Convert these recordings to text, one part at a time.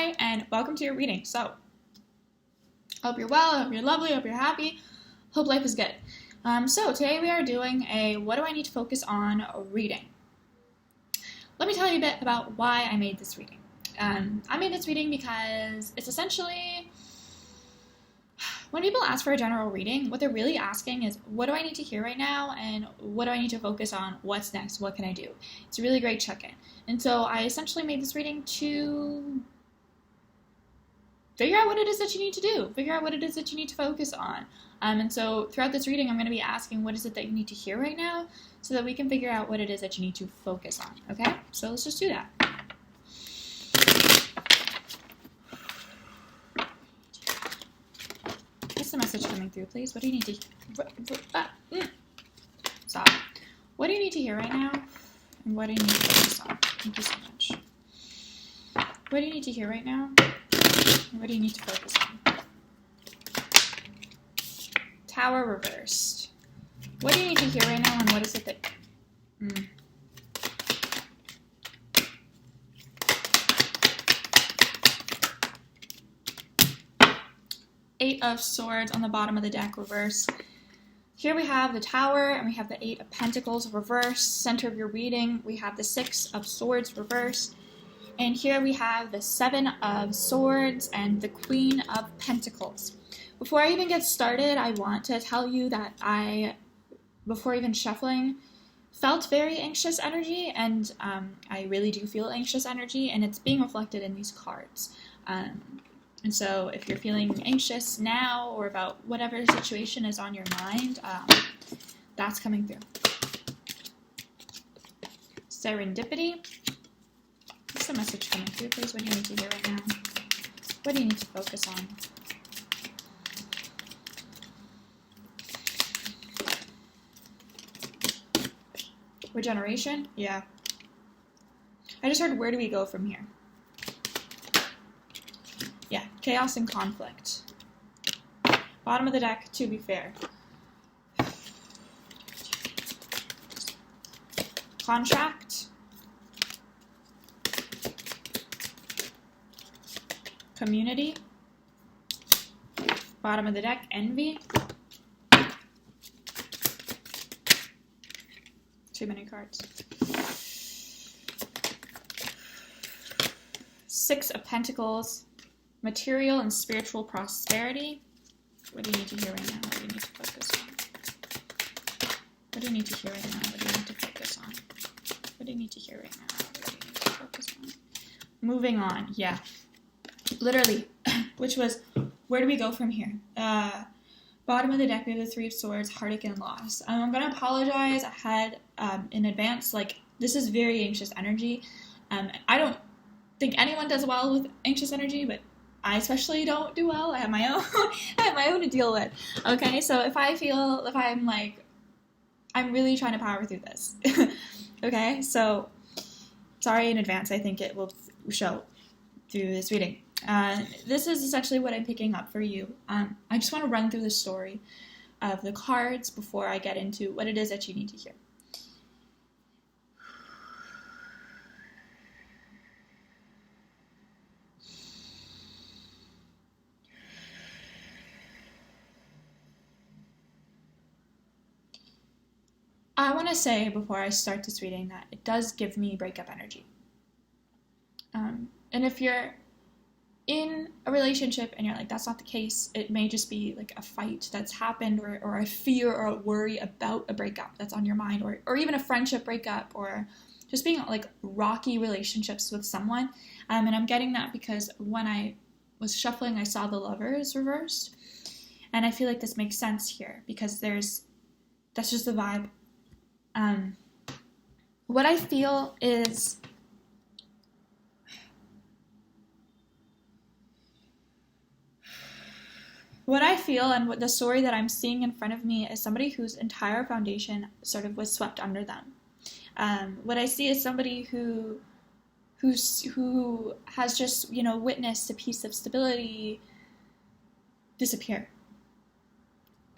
Hi, and welcome to your reading. So, hope you're well, hope you're lovely, hope you're happy, hope life is good. So today we are doing a what do I need to focus on reading. Let me tell you a bit about why I made this reading. I made this reading because it's essentially, when people ask for a general reading, what they're really asking is, what do I need to hear right now, and what do I need to focus on? What's next? What can I do? It's a really great check-in. And so I essentially made this reading to figure out what it is that you need to do, figure out what it is that you need to focus on. And so throughout this reading, I'm going to be asking, what is it that you need to hear right now, so that we can figure out what it is that you need to focus on, okay? So let's just do that. What's the message coming through, please? What do you need to... Stop. What do you need to hear right now, and what do you need to focus on? Thank you so much. What do you need to hear right now? What do you need to focus on? Tower reversed. What do you need to hear right now, and what is it that... Eight of Swords on the bottom of the deck, reverse. Here we have the Tower, and we have the Eight of Pentacles, reverse. Center of your reading, we have the Six of Swords, reverse. And here we have the Seven of Swords and the Queen of Pentacles. Before I even get started, I want to tell you that I, before even shuffling, felt very anxious energy, and I really do feel anxious energy, and it's being reflected in these cards. And so if you're feeling anxious now, or about whatever situation is on your mind, that's coming through. Serendipity. What's the message coming through, please? What do you need to hear right now? What do you need to focus on? Regeneration? Yeah. I just heard, where do we go from here? Yeah, chaos and conflict. Bottom of the deck, to be fair. Contract. Community. Bottom of the deck, envy. Too many cards. Six of Pentacles. Material and spiritual prosperity. What do you need to hear right now? What do you need to focus on? What do you need to hear right now? What do you need to focus on? What do you need to hear right now? What do you need to focus on? Moving on. Yeah. Literally. Which was, where do we go from here? Bottom of the deck, we have the Three of Swords, heartache and loss. I'm going to apologize ahead in advance. Like, this is very anxious energy. I don't think anyone does well with anxious energy, but I especially don't do well. I have my own. I have my own to deal with. Okay, so if I'm like, I'm really trying to power through this. Okay, so sorry in advance. I think it will show through this reading. This is essentially what I'm picking up for you. I just want to run through the story of the cards before I get into what it is that you need to hear. I want to say before I start this reading that it does give me breakup energy. And if you're in a relationship and you're like, that's not the case, it may just be like a fight that's happened, or a fear or a worry about a breakup that's on your mind, or even a friendship breakup, or just being like rocky relationships with someone. And I'm getting that because when I was shuffling, I saw the Lovers reversed, and I feel like this makes sense here because that's just the vibe. What I feel is and what the story that I'm seeing in front of me is somebody whose entire foundation sort of was swept under them. What I see is somebody who has just, witnessed a piece of stability disappear.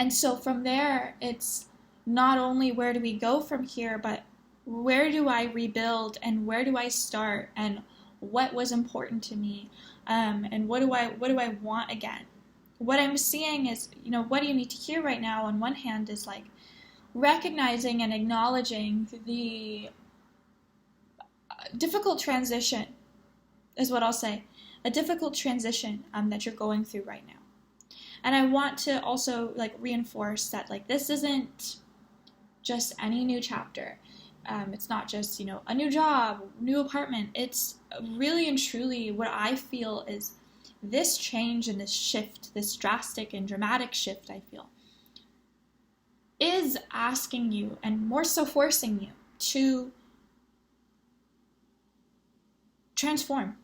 And so from there, it's not only where do we go from here, but where do I rebuild, and where do I start, and what was important to me, and what do I want again. What I'm seeing is, what do you need to hear right now on one hand is like recognizing and acknowledging the difficult transition is what I'll say. A difficult transition that you're going through right now. And I want to also like reinforce that like this isn't just any new chapter. It's not just, a new job, new apartment. It's really and truly what I feel is this change and this shift, this drastic and dramatic shift, I feel, is asking you and more so forcing you to transform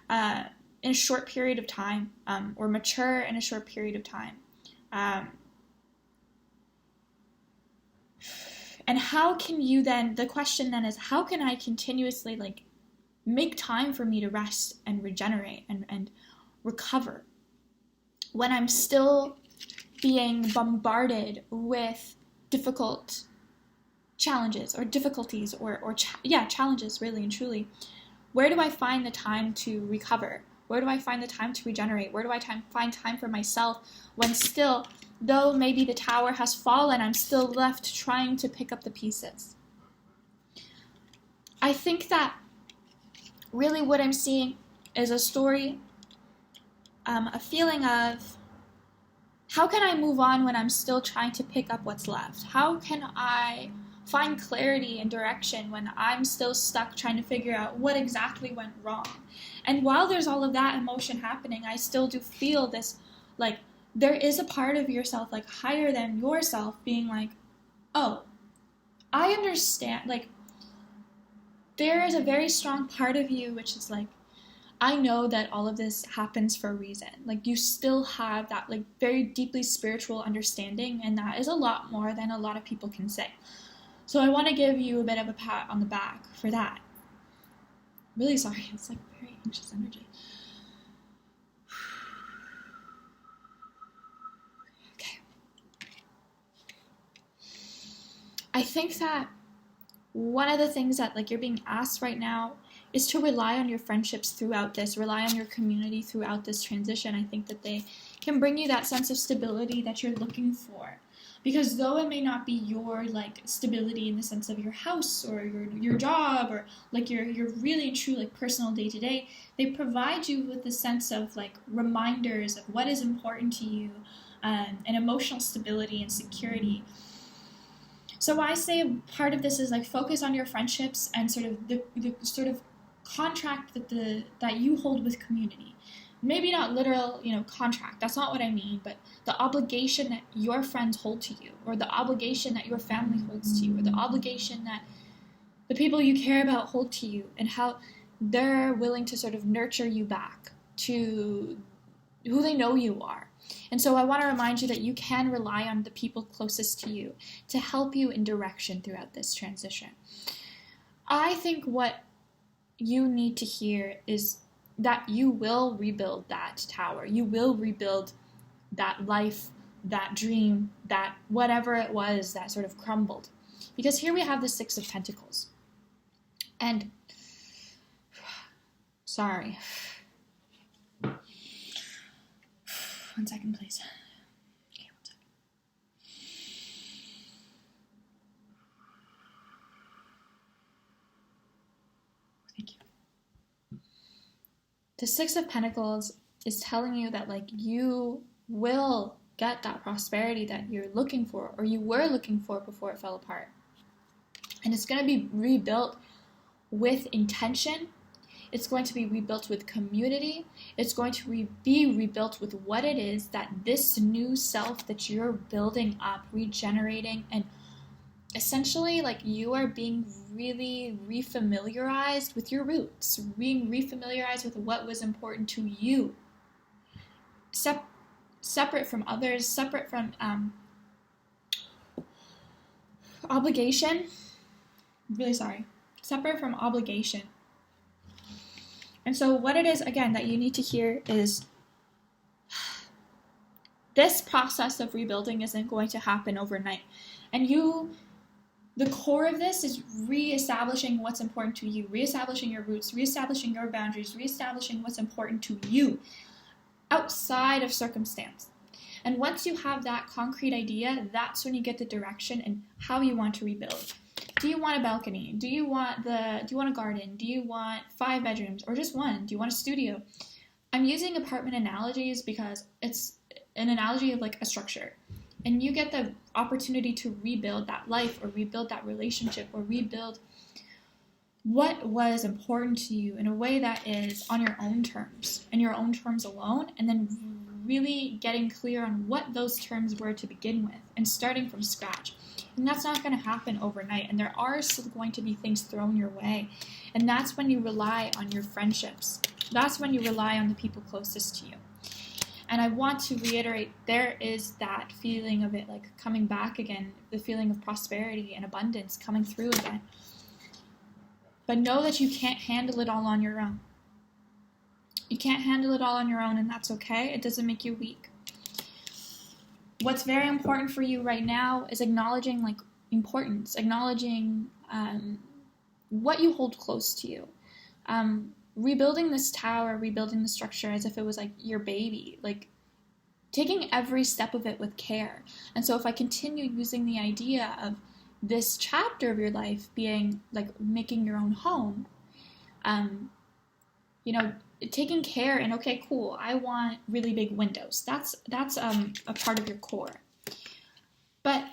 in a short period of time, or mature in a short period of time. And how can you then, the question then is, how can I continuously like make time for me to rest and regenerate and recover when I'm still being bombarded with difficult challenges or difficulties or challenges really and truly? Where do I find the time to recover? Where do I find the time to regenerate? Where do I find time for myself when still, though maybe the tower has fallen, I'm still left trying to pick up the pieces? I think that really what I'm seeing is a story, a feeling of how can I move on when I'm still trying to pick up what's left? How can I find clarity and direction when I'm still stuck trying to figure out what exactly went wrong? And while there's all of that emotion happening, I still do feel this, like, there is a part of yourself, like, higher than yourself being like, oh, I understand. Like, there is a very strong part of you which is like, I know that all of this happens for a reason. Like, you still have that, like, very deeply spiritual understanding, and that is a lot more than a lot of people can say. So I want to give you a bit of a pat on the back for that. Really sorry, it's like very anxious energy. Okay. I think that one of the things that like you're being asked right now is to rely on your friendships throughout this, rely on your community throughout this transition. I think that they can bring you that sense of stability that you're looking for. Because though it may not be your like stability in the sense of your house or your job or like your really true like personal day-to-day, they provide you with a sense of like reminders of what is important to you, and emotional stability and security. So I say part of this is like focus on your friendships and sort of the sort of contract that you hold with community. Maybe not literal, contract. That's not what I mean, but the obligation that your friends hold to you, or the obligation that your family holds to you, or the obligation that the people you care about hold to you, and how they're willing to sort of nurture you back to who they know you are. And so I want to remind you that you can rely on the people closest to you to help you in direction throughout this transition. I think what you need to hear is that you will rebuild that tower. You will rebuild that life, that dream, that whatever it was that sort of crumbled. Because here we have the Six of Pentacles. And, sorry. 1 second, please. Okay, 1 second. Thank you. The Six of Pentacles is telling you that like you will get that prosperity that you're looking for, or you were looking for before it fell apart. And it's going to be rebuilt with intention. It's going to be rebuilt with community. It's going to be rebuilt with what it is that this new self that you're building up, regenerating, and essentially like you are being really refamiliarized with your roots, being refamiliarized with what was important to you, separate from others, separate from obligation. Really sorry. Separate from obligation. And so what it is, again, that you need to hear is this process of rebuilding isn't going to happen overnight. And you the core of this is reestablishing what's important to you, reestablishing your roots, reestablishing your boundaries, reestablishing what's important to you outside of circumstance. And once you have that concrete idea, that's when you get the direction and how you want to rebuild. Do you want a balcony? Do you want a garden? Do you want 5 bedrooms or just one? Do you want a studio? I'm using apartment analogies because it's an analogy of like a structure. And you get the opportunity to rebuild that life or rebuild that relationship or rebuild what was important to you in a way that is on your own terms and your own terms alone, and then really getting clear on what those terms were to begin with and starting from scratch. And that's not going to happen overnight, and there are still going to be things thrown your way. And that's when you rely on your friendships. That's when you rely on the people closest to you. And I want to reiterate, there is that feeling of it like coming back again, the feeling of prosperity and abundance coming through again. But know that you can't handle it all on your own. You can't handle it all on your own, and that's okay. It doesn't make you weak. What's very important for you right now is acknowledging like importance, acknowledging what you hold close to you. Rebuilding this tower, rebuilding the structure as if it was like your baby, like taking every step of it with care. And so if I continue using the idea of this chapter of your life being like making your own home, taking care and okay, cool, I want really big windows. That's a part of your core. But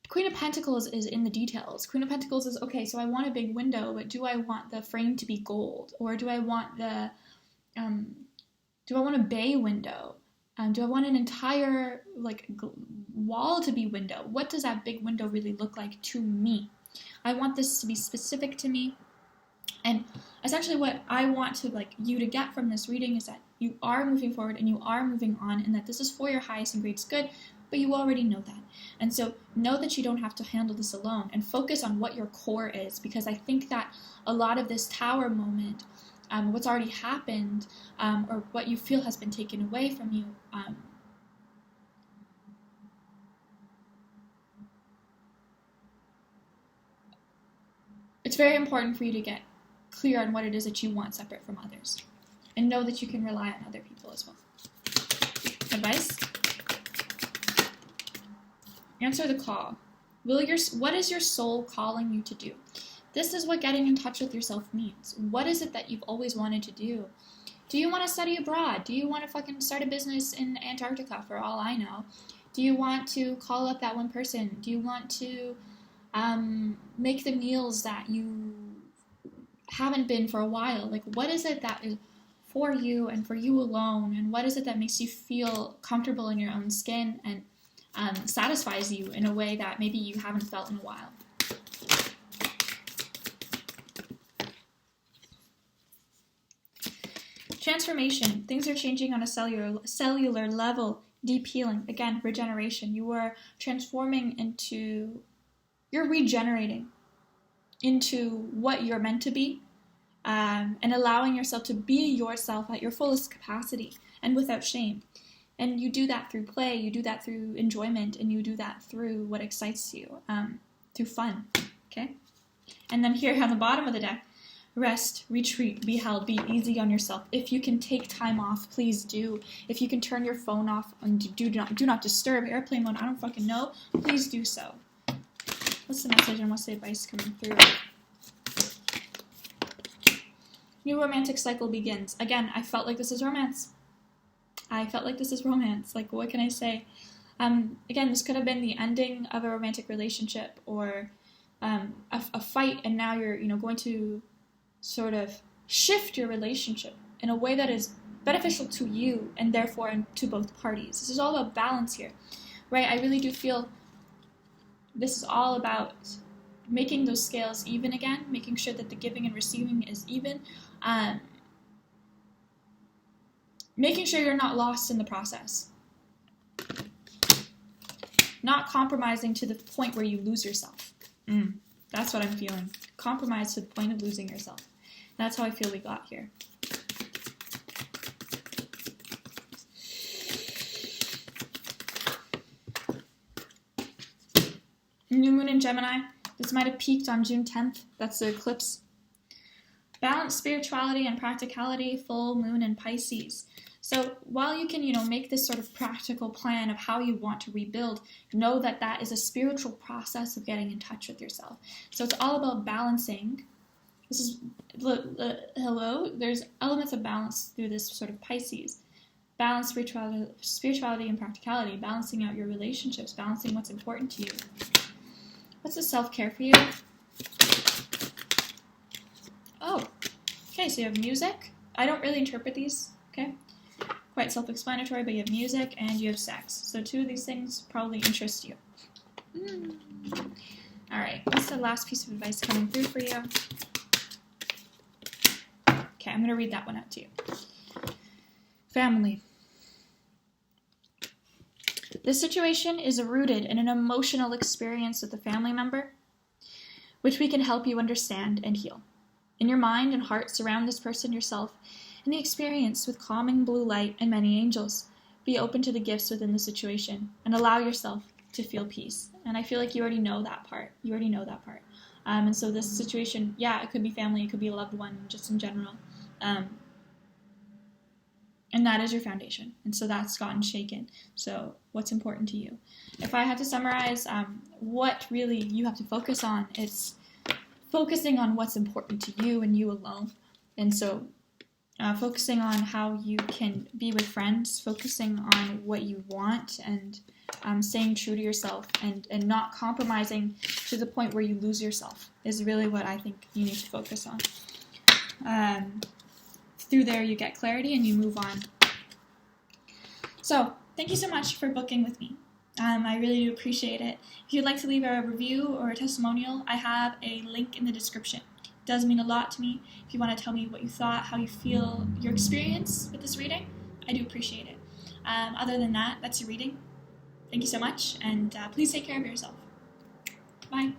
Queen of Pentacles is in the details. Queen of Pentacles is, okay, so I want a big window, but do I want the frame to be gold? Or do I want a bay window? Do I want an entire wall to be window? What does that big window really look like to me? I want this to be specific to me. And essentially what I want to you to get from this reading is that you are moving forward and you are moving on, and that this is for your highest and greatest good, but you already know that. And so know that you don't have to handle this alone, and focus on what your core is, because I think that a lot of this tower moment, what's already happened, or what you feel has been taken away from you, it's very important for you to get clear on what it is that you want separate from others, and know that you can rely on other people as well. Advice? Answer the call. What is your soul calling you to do? This is what getting in touch with yourself means. What is it that you've always wanted to do? Do you want to study abroad? Do you want to fucking start a business in Antarctica, for all I know? Do you want to call up that one person? Do you want to make the meals that you haven't been for a while? What is it that is for you and for you alone? And what is it that makes you feel comfortable in your own skin and satisfies you in a way that maybe you haven't felt in a while? Transformation. Things are changing on a cellular level. Deep healing. Again, regeneration. You are transforming into, you're regenerating into what you're meant to be, and allowing yourself to be yourself at your fullest capacity and without shame. And you do that through play, you do that through enjoyment, and you do that through what excites you, through fun, okay? And then here on the bottom of the deck, rest, retreat, be held, be easy on yourself. If you can take time off, please do. If you can turn your phone off and do not disturb, airplane mode, I don't fucking know, please do so. What's the message and what's the advice coming through? New romantic cycle begins. Again, I felt like this is romance. What can I say? Again, this could have been the ending of a romantic relationship, or a fight, and now you're going to sort of shift your relationship in a way that is beneficial to you and therefore to both parties. This is all about balance here, right? I really do feel this is all about making those scales even again, making sure that the giving and receiving is even, making sure you're not lost in the process, not compromising to the point where you lose yourself. That's what I'm feeling. Compromise to the point of losing yourself. That's how I feel we got here. New moon in Gemini. This might have peaked on June 10th. That's the eclipse. Balance spirituality and practicality, full moon in Pisces. So while you can, make this sort of practical plan of how you want to rebuild, know that that is a spiritual process of getting in touch with yourself. So it's all about balancing. This is, hello, there's elements of balance through this sort of Pisces. Balance spirituality and practicality, balancing out your relationships, balancing what's important to you. What's the self-care for you? Oh, okay, so you have music. I don't really interpret these, okay? Quite self-explanatory, but you have music and you have sex. So 2 of these things probably interest you. All right, what's the last piece of advice coming through for you? Okay, I'm going to read that one out to you. Family. This situation is rooted in an emotional experience with a family member, which we can help you understand and heal. In your mind and heart, surround this person, yourself, and the experience with calming blue light and many angels. Be open to the gifts within the situation and allow yourself to feel peace. And I feel like you already know that part. And so this situation, it could be family, it could be a loved one, just in general. And that is your foundation. And so that's gotten shaken. So what's important to you? If I had to summarize what really you have to focus on, it's focusing on what's important to you and you alone. And so focusing on how you can be with friends, focusing on what you want, and staying true to yourself and not compromising to the point where you lose yourself is really what I think you need to focus on. Through there, you get clarity and you move on. So, thank you so much for booking with me. I really do appreciate it. If you'd like to leave a review or a testimonial, I have a link in the description. It does mean a lot to me. If you want to tell me what you thought, how you feel, your experience with this reading, I do appreciate it. Other than that, that's your reading. Thank you so much, and please take care of yourself. Bye.